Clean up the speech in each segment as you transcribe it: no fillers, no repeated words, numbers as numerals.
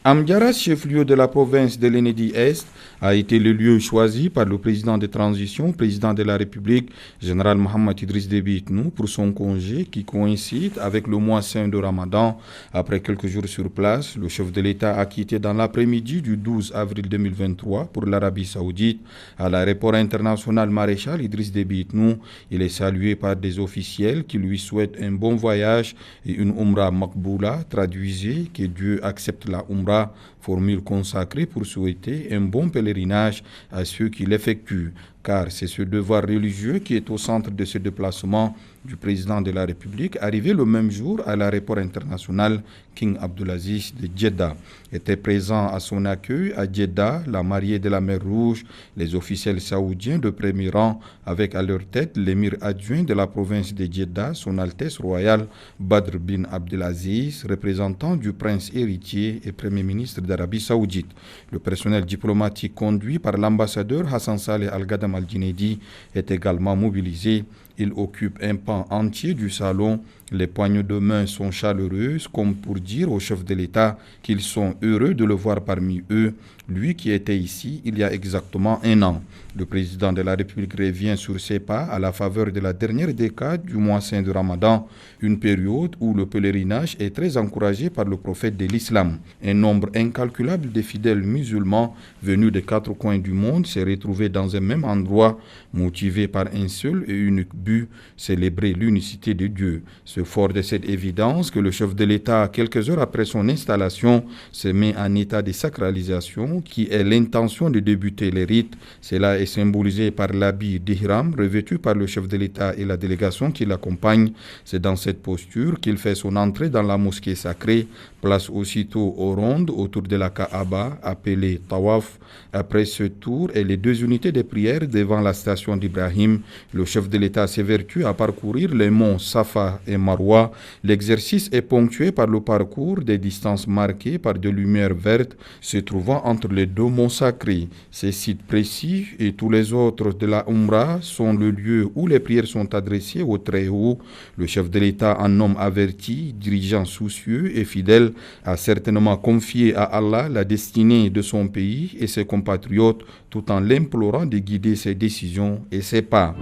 Amdiara, chef-lieu de la province de l'Enedi-Est, a été le lieu choisi par le président de transition, président de la République, général Mohamed Idriss Déby Itnou, pour son congé qui coïncide avec le mois saint de Ramadan. Après quelques jours sur place, le chef de l'État a quitté dans l'après-midi du 12 avril 2023 pour l'Arabie Saoudite. À l'aéroport international Maréchal Idriss Déby Itnou, il est salué par des officiels qui lui souhaitent un bon voyage et une Umrah Makboula, traduisez que Dieu accepte la Umrah, formule consacrée pour souhaiter un bon pèlerinage à ceux qui l'effectuent, car c'est ce devoir religieux qui est au centre de ce déplacement du président de la République, arrivé le même jour à l'aéroport international King Abdulaziz de Jeddah. Étaient présents à son accueil à Jeddah la mariée de la mer Rouge, les officiels saoudiens de premier rang, avec à leur tête l'émir adjoint de la province de Jeddah, son Altesse royale Badr bin Abdelaziz, représentant du prince héritier et premier ministre d'Arabie Saoudite. Le personnel diplomatique conduit par l'ambassadeur Hassan Saleh Al-Gadam Al-Jinedi est également mobilisé. Il occupe un pan entier du salon. Les poignées de main sont chaleureuses, comme pour dire au chef de l'État qu'ils sont heureux de le voir parmi eux, lui qui était ici il y a exactement un an. Le président de la République revient sur ses pas à la faveur de la dernière décade du mois saint de Ramadan, une période où le pèlerinage est très encouragé par le prophète de l'islam. Un nombre incalculable de fidèles musulmans venus des quatre coins du monde s'est retrouvé dans un même endroit, motivés par un seul et unique but, célébrer l'unicité de Dieu. C'est fort de cette évidence que le chef de l'État, quelques heures après son installation, se met en état de sacralisation qui est l'intention de débuter les rites. Cela est symbolisé par l'habit d'Ihram revêtu par le chef de l'État et la délégation qui l'accompagne. C'est dans cette posture qu'il fait son entrée dans la mosquée sacrée, place aussitôt aux rondes autour de la Kaaba, appelée Tawaf. Après ce tour et les deux unités de prière devant la station d'Ibrahim, le chef de l'État s'évertue à parcourir les monts Safa et Marwa. L'exercice est ponctué par le parcours des distances marquées par des lumières vertes se trouvant entre les deux monts sacrés. Ces sites précis et tous les autres de la Umrah sont le lieu où les prières sont adressées au Très-Haut. Le chef de l'État, en homme averti, dirigeant soucieux et fidèle, a certainement confié à Allah la destinée de son pays et ses compatriotes tout en l'implorant de guider ses décisions et ses pas.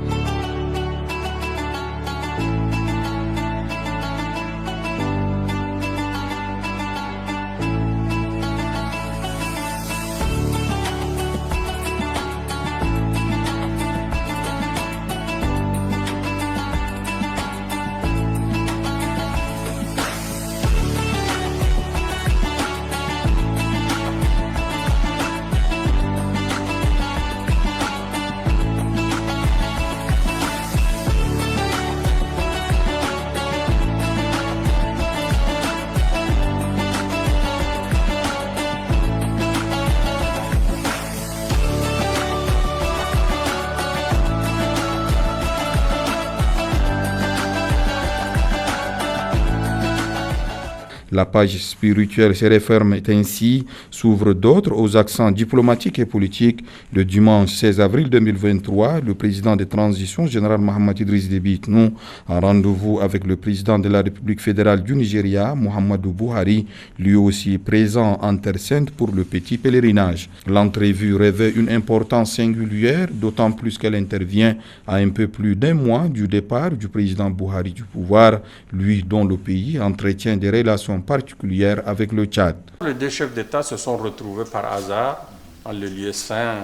La page spirituelle se referme ainsi, s'ouvrent d'autres aux accents diplomatiques et politiques. Le dimanche 16 avril 2023, le président de transition, général Mohamed Idriss Déby Itnou, a rendez-vous avec le président de la République fédérale du Nigeria, Muhammadu Buhari, lui aussi présent en Terre Sainte pour le petit pèlerinage. L'entrevue revêt une importance singulière, d'autant plus qu'elle intervient à un peu plus d'un mois du départ du président Buhari du pouvoir, lui dont le pays entretient des relations particulière avec le Tchad. Les deux chefs d'État se sont retrouvés par hasard dans le lieu saint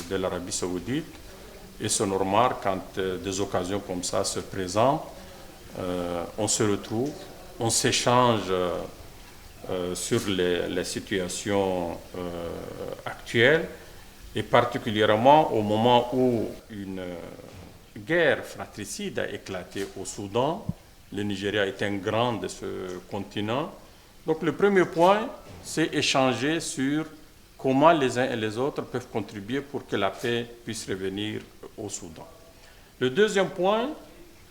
de l'Arabie Saoudite et c'est normal quand des occasions comme ça se présentent, on se retrouve, on s'échange sur les situations actuelles et particulièrement au moment où une guerre fratricide a éclaté au Soudan. Le Nigeria est un grand de ce continent. Donc le premier point, c'est échanger sur comment les uns et les autres peuvent contribuer pour que la paix puisse revenir au Soudan. Le deuxième point,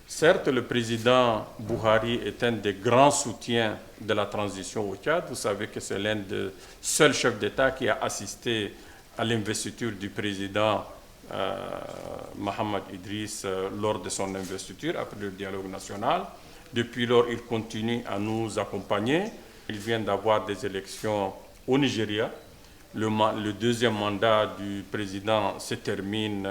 certes, le président Buhari est un des grands soutiens de la transition au Tchad. Vous savez que c'est l'un des seuls chefs d'État qui a assisté à l'investiture du président Mohamed Idriss lors de son investiture après le dialogue national. Depuis lors, il continue à nous accompagner. Il vient d'avoir des élections au Nigeria. Le deuxième mandat du président se termine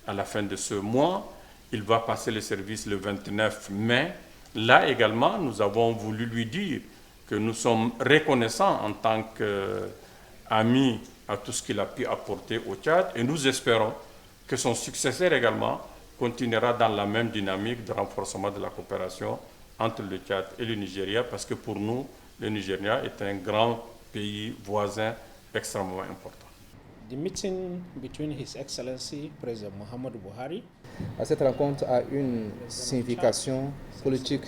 à la fin de ce mois. Il va passer le service le 29 mai. Là également, nous avons voulu lui dire que nous sommes reconnaissants en tant qu'amis à tout ce qu'il a pu apporter au Tchad et nous espérons que son successeur également continuera dans la même dynamique de renforcement de la coopération entre le Tchad et le Nigeria parce que pour nous, le Nigeria est un grand pays voisin extrêmement important. The meeting between His Excellency President Muhammadu Buhari. Cette rencontre a une signification politique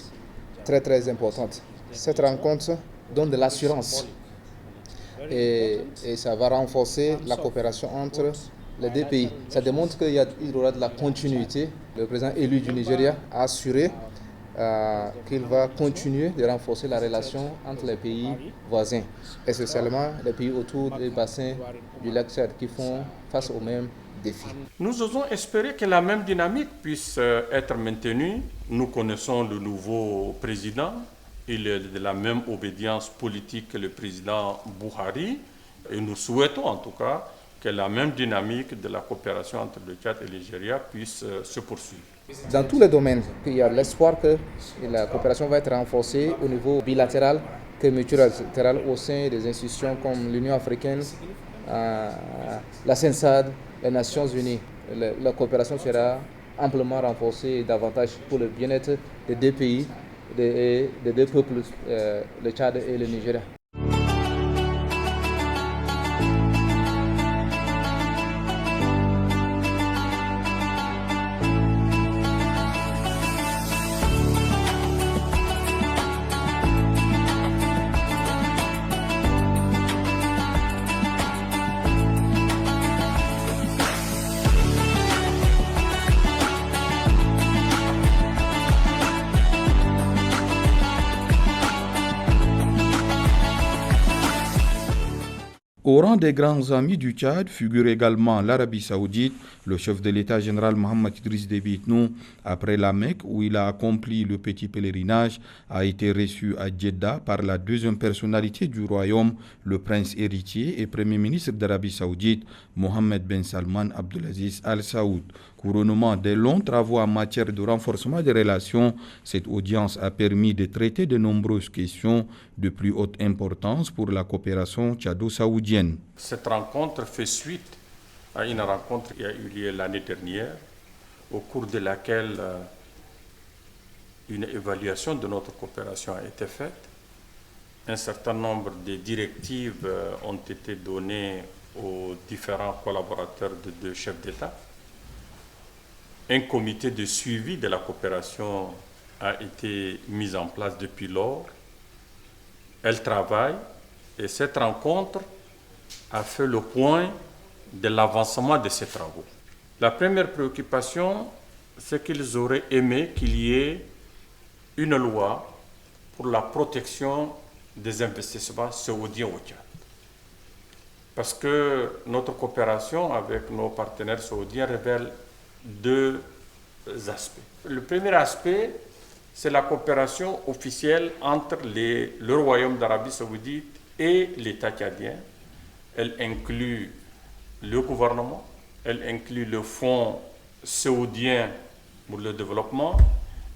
très très importante. Cette rencontre donne de l'assurance et ça va renforcer la coopération entre les deux pays. Ça démontre qu'il y aura de la continuité. Le président élu du Nigeria a assuré qu'il va continuer de renforcer la relation entre les pays voisins, essentiellement les pays autour du bassin du lac Tchad qui font face aux mêmes défis. Nous osons espérer que la même dynamique puisse être maintenue. Nous connaissons le nouveau président, il est de la même obédience politique que le président Buhari et nous souhaitons en tout cas que la même dynamique de la coopération entre le Tchad et le Nigeria puisse se poursuivre. Dans tous les domaines, il y a l'espoir que la coopération va être renforcée au niveau bilatéral que multilatéral au sein des institutions comme l'Union africaine, la CENSAD, les Nations unies. La coopération sera amplement renforcée davantage pour le bien-être des deux pays, des deux peuples, le Tchad et le Nigeria. Au rang des grands amis du Tchad figure également l'Arabie Saoudite. Le chef de l'État général Mohammed Idriss Déby Itnou, après la Mecque où il a accompli le petit pèlerinage, a été reçu à Jeddah par la deuxième personnalité du royaume, le prince héritier et premier ministre d'Arabie Saoudite, Mohammed Ben Salman Abdelaziz Al Saoud. Couronnement des longs travaux en matière de renforcement des relations, cette audience a permis de traiter de nombreuses questions de plus haute importance pour la coopération tchado-saoudienne. Cette rencontre fait suite à une rencontre qui a eu lieu l'année dernière, au cours de laquelle une évaluation de notre coopération a été faite. Un certain nombre de directives ont été données aux différents collaborateurs de deux chefs d'État. Un comité de suivi de la coopération a été mis en place depuis lors. Elle travaille et cette rencontre a fait le point de l'avancement de ces travaux. La première préoccupation, c'est qu'ils auraient aimé qu'il y ait une loi pour la protection des investissements saoudiens au Tchad. Parce que notre coopération avec nos partenaires saoudiens révèle deux aspects. Le premier aspect, c'est la coopération officielle entre le Royaume d'Arabie Saoudite et l'État tchadien. Elle inclut le gouvernement, elle inclut le Fonds saoudien pour le développement,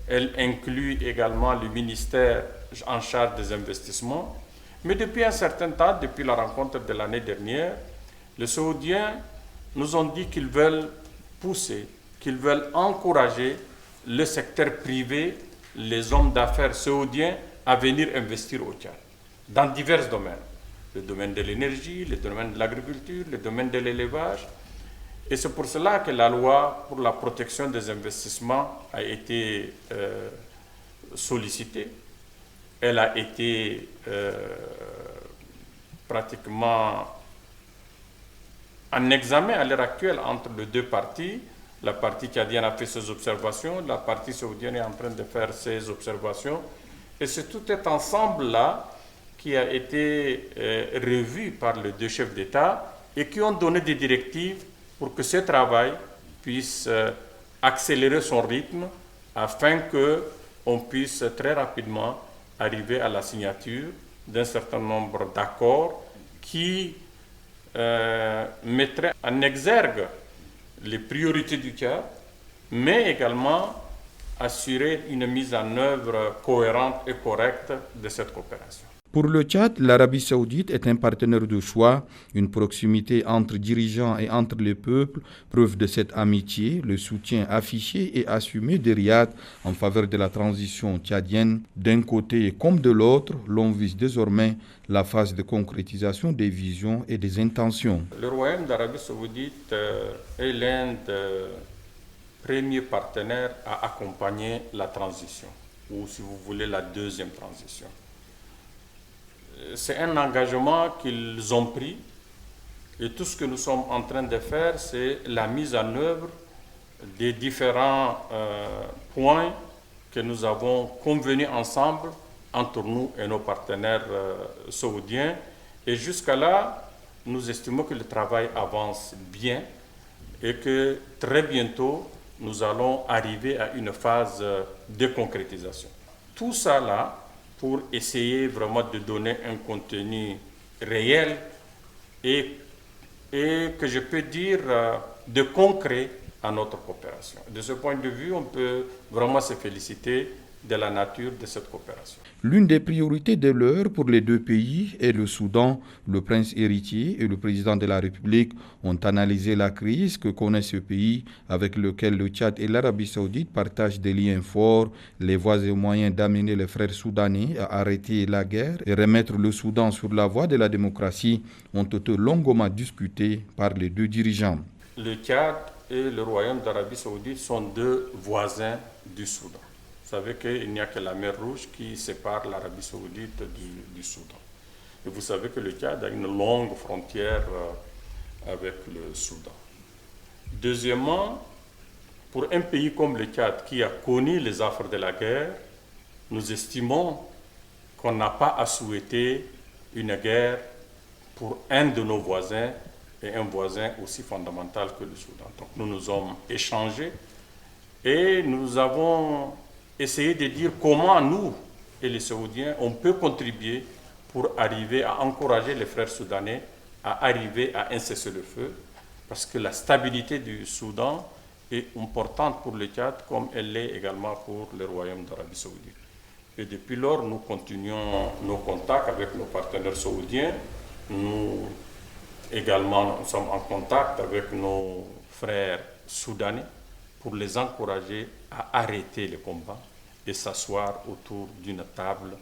elle inclut également le ministère en charge des investissements. Mais depuis un certain temps, depuis la rencontre de l'année dernière, les Saoudiens nous ont dit qu'ils veulent pousser, qu'ils veulent encourager le secteur privé, les hommes d'affaires saoudiens à venir investir au Tchad, dans divers domaines. Le domaine de l'énergie, le domaine de l'agriculture, le domaine de l'élevage. Et c'est pour cela que la loi pour la protection des investissements a été sollicitée. Elle a été pratiquement en examen à l'heure actuelle entre les deux parties. La partie tchadienne a fait ses observations, la partie saoudienne est en train de faire ses observations. Et c'est tout cet ensemble-là qui a été revu par les deux chefs d'État et qui ont donné des directives pour que ce travail puisse accélérer son rythme afin qu'on puisse très rapidement arriver à la signature d'un certain nombre d'accords qui mettrait en exergue les priorités du Tchad, mais également assurer une mise en œuvre cohérente et correcte de cette coopération. Pour le Tchad, l'Arabie saoudite est un partenaire de choix, une proximité entre dirigeants et entre les peuples, preuve de cette amitié, le soutien affiché et assumé de Riyad en faveur de la transition tchadienne. D'un côté comme de l'autre, l'on vise désormais la phase de concrétisation des visions et des intentions. Le Royaume d'Arabie saoudite est l'un des premiers partenaires à accompagner la transition, ou si vous voulez la deuxième transition. C'est un engagement qu'ils ont pris et tout ce que nous sommes en train de faire, c'est la mise en œuvre des différents points que nous avons convenus ensemble entre nous et nos partenaires saoudiens. Et jusqu'à là, nous estimons que le travail avance bien et que très bientôt, nous allons arriver à une phase de concrétisation. Tout ça là, pour essayer vraiment de donner un contenu réel et que je peux dire de concret à notre coopération. De ce point de vue, on peut vraiment se féliciter de la nature de cette coopération. L'une des priorités de l'heure pour les deux pays est le Soudan. Le prince héritier et le président de la République ont analysé la crise que connaît ce pays, avec lequel le Tchad et l'Arabie saoudite partagent des liens forts, les voies et moyens d'amener les frères soudanais à arrêter la guerre et remettre le Soudan sur la voie de la démocratie ont été longuement discutés par les deux dirigeants. Le Tchad et le Royaume d'Arabie saoudite sont deux voisins du Soudan. Vous savez qu'il n'y a que la mer Rouge qui sépare l'Arabie saoudite du Soudan. Et vous savez que le Tchad a une longue frontière avec le Soudan. Deuxièmement, pour un pays comme le Tchad qui a connu les affres de la guerre, nous estimons qu'on n'a pas à souhaiter une guerre pour un de nos voisins et un voisin aussi fondamental que le Soudan. Donc nous nous sommes échangés et nous avons essayé de dire comment nous et les Saoudiens, on peut contribuer pour arriver à encourager les frères soudanais à arriver à un cessez-le-feu, parce que la stabilité du Soudan est importante pour le Tchad comme elle l'est également pour le Royaume d'Arabie saoudite. Et depuis lors, nous continuons nos contacts avec nos partenaires saoudiens. Nous également nous sommes en contact avec nos frères soudanais pour les encourager à arrêter les combats et s'asseoir autour d'une table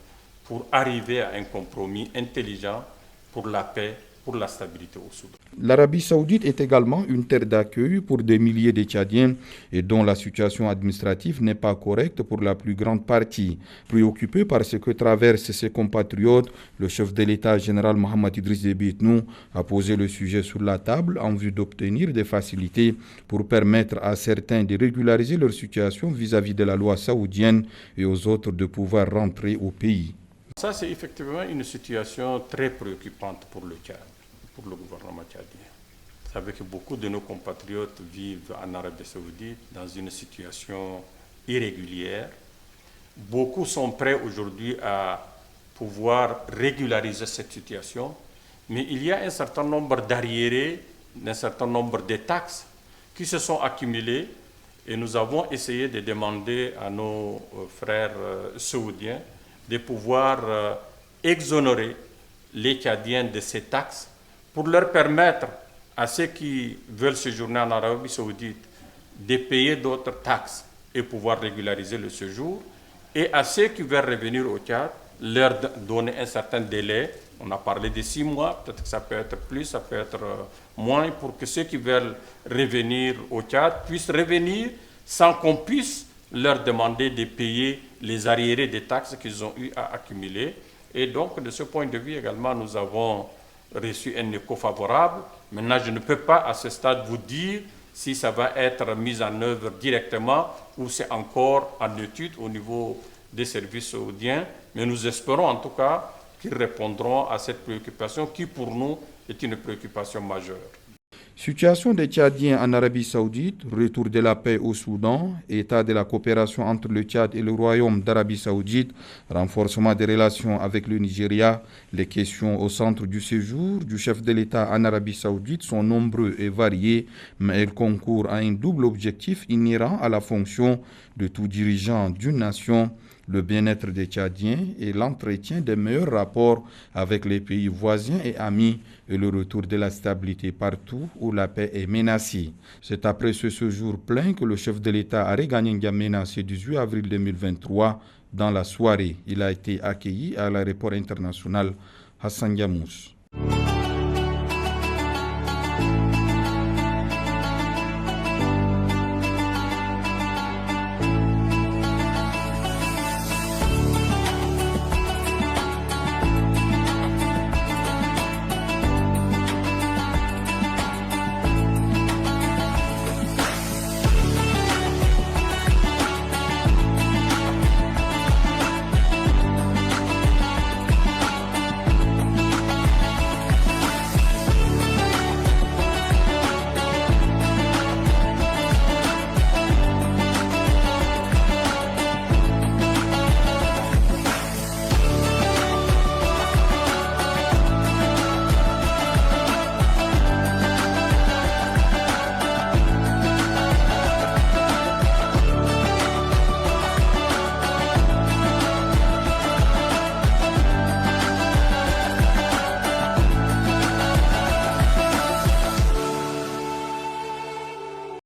pour arriver à un compromis intelligent pour la paix, pour la stabilité au Soudan. L'Arabie saoudite est également une terre d'accueil pour des milliers de Tchadiens et dont la situation administrative n'est pas correcte pour la plus grande partie. Préoccupé par ce que traversent ses compatriotes, le chef de l'État général Mohamed Idriss Déby Itnou a posé le sujet sur la table en vue d'obtenir des facilités pour permettre à certains de régulariser leur situation vis-à-vis de la loi saoudienne et aux autres de pouvoir rentrer au pays. Ça, c'est effectivement une situation très préoccupante pour le Tchad, pour le gouvernement tchadien. Vous savez que beaucoup de nos compatriotes vivent en Arabie saoudite dans une situation irrégulière. Beaucoup sont prêts aujourd'hui à pouvoir régulariser cette situation, mais il y a un certain nombre d'arriérés, un certain nombre de taxes qui se sont accumulées et nous avons essayé de demander à nos frères saoudiens de pouvoir exonérer les Tchadiens de ces taxes pour leur permettre à ceux qui veulent séjourner en Arabie saoudite de payer d'autres taxes et pouvoir régulariser le séjour, et à ceux qui veulent revenir au Tchad, leur donner un certain délai. On a parlé de 6 mois, peut-être que ça peut être plus, ça peut être moins, pour que ceux qui veulent revenir au Tchad puissent revenir sans qu'on puisse leur demander de payer les arriérés des taxes qu'ils ont eu à accumuler. Et donc, de ce point de vue également, nous avons reçu un écho favorable. Maintenant, je ne peux pas à ce stade vous dire si ça va être mis en œuvre directement ou c'est encore en étude au niveau des services saoudiens. Mais nous espérons en tout cas qu'ils répondront à cette préoccupation qui, pour nous, est une préoccupation majeure. Situation des Tchadiens en Arabie Saoudite, retour de la paix au Soudan, état de la coopération entre le Tchad et le Royaume d'Arabie Saoudite, renforcement des relations avec le Nigeria. Les questions au centre du séjour du chef de l'État en Arabie Saoudite sont nombreux et variés, mais elles concourent à un double objectif inhérent à la fonction de tout dirigeant d'une nation, le bien-être des Tchadiens et l'entretien des meilleurs rapports avec les pays voisins et amis et le retour de la stabilité partout où la paix est menacée. C'est après ce séjour plein que le chef de l'État a regagné N'Djamena ce 18 avril 2023. Dans la soirée, il a été accueilli à l'aéroport international Hassan Diamous.